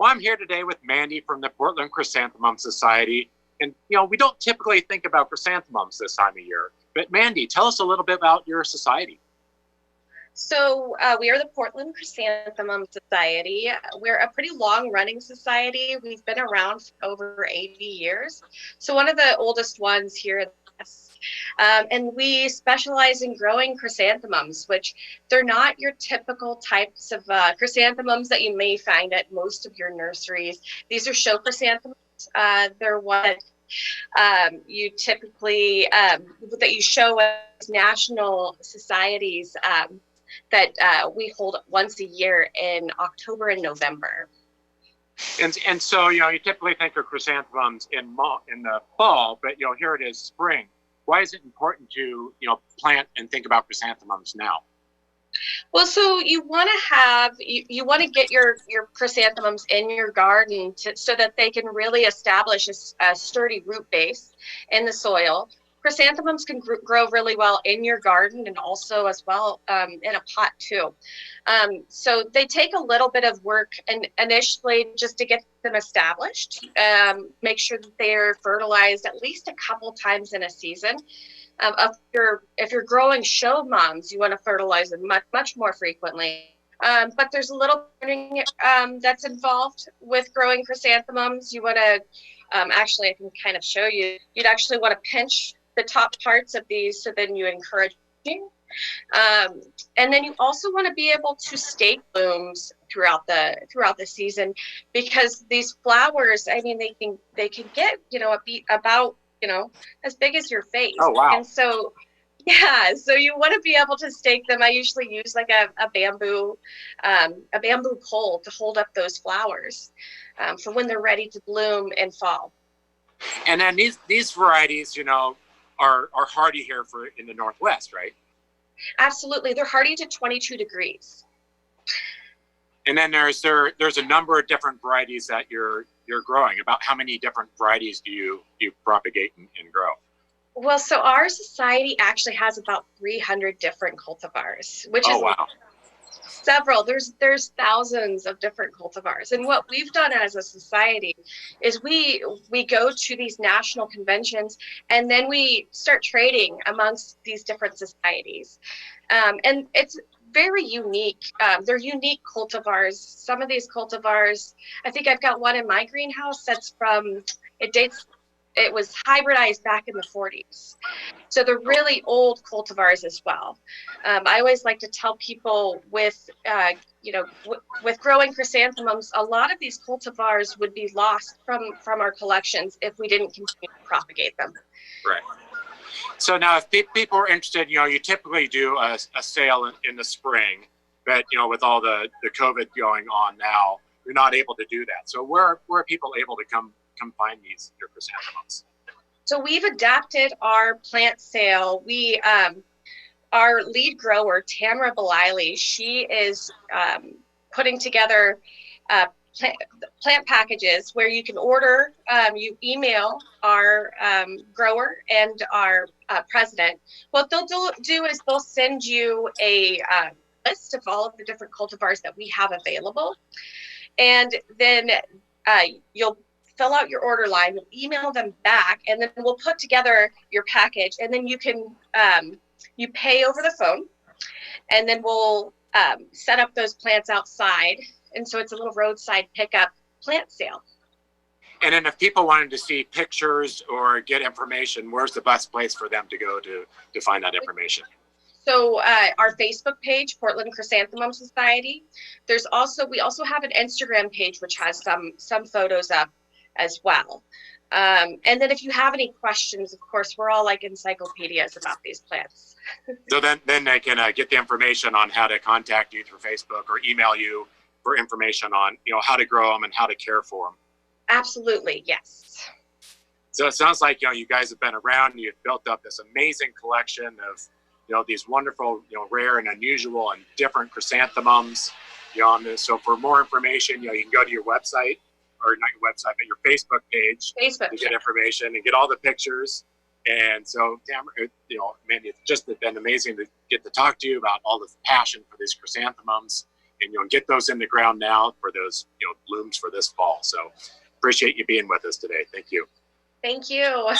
Well, I'm here today with Mandy from the Portland Chrysanthemum Society. And, we don't typically think about chrysanthemums this time of year. But Mandy, tell us a little bit about your society. So we are the Portland Chrysanthemum Society. We're a pretty long-running society. We've been around for over 80 years. So one of the oldest ones here in the US. And we specialize in growing chrysanthemums, which they're not your typical types of chrysanthemums that you may find at most of your nurseries. These are show chrysanthemums. They're what you typically, that you show as national societies that we hold once a year in October and November. And so, you typically think of chrysanthemums in the fall, but, here it is spring. Why is it important to, plant and think about chrysanthemums now? Well, so you want to have, you want to get your chrysanthemums in your garden so that they can really establish a sturdy root base in the soil. Chrysanthemums can grow really well in your garden and also as well in a pot too. So they take a little bit of work and initially just to get them established. Make sure that they're fertilized at least a couple times in a season. If you're growing show mums, you want to fertilize them much more frequently. But there's a little learning that's involved with growing chrysanthemums. You want to, actually, I can kind of show you. You'd actually want to pinch the top parts of these, so then you encourage pinching. And then you also want to be able to stake blooms throughout the season, because these flowers, I mean, they can get about as big as your face. Oh wow! And so yeah, so you want to be able to stake them. I usually use like a bamboo pole to hold up those flowers for when they're ready to bloom in fall. And then these varieties, are hardy here in the Northwest, right? Absolutely, they're hardy to 22 degrees. And then there's a number of different varieties that you're growing. About how many different varieties do you propagate and grow? Well, so our society actually has about 300 different cultivars, which is wow. Several. There's thousands of different cultivars. And what we've done as a society is we go to these national conventions and then we start trading amongst these different societies. And it's very unique. They're unique cultivars. Some of these cultivars, I think I've got one in my greenhouse that's it was hybridized back in the 40s. So they're really old cultivars as well. I always like to tell people with growing chrysanthemums, a lot of these cultivars would be lost from our collections if we didn't continue to propagate them. Right. So now if people are interested, you typically do a sale in the spring, but, with all the COVID going on now, you're not able to do that. So where are people able to come find your chrysanthemums? So we've adapted our plant sale. We, our lead grower, Tamara Belisle, she is putting together plant packages where you can order, you email our grower and our president. What they'll do is they'll send you a list of all of the different cultivars that we have available. And then you'll fill out your order line, we'll email them back, and then we'll put together your package, and then you can you pay over the phone, and then we'll set up those plants outside, and so it's a little roadside pickup plant sale. And then if people wanted to see pictures or get information, where's the best place for them to go to find that information? So our Facebook page, Portland Chrysanthemum Society. We also have an Instagram page which has some photos up as well. And then if you have any questions, of course, we're all like encyclopedias about these plants. So then they can get the information on how to contact you through Facebook or email you for information on, how to grow them and how to care for them. Absolutely, yes. So it sounds like, you guys have been around and you've built up this amazing collection of, these wonderful, rare and unusual and different chrysanthemums. So for more information, you can go to your website, or not your website, but your Facebook page to get information and get all the pictures. And so, Tamara, Mandy, it's just been amazing to get to talk to you about all the passion for these chrysanthemums and get those in the ground now for those blooms for this fall. So appreciate you being with us today. Thank you. Thank you.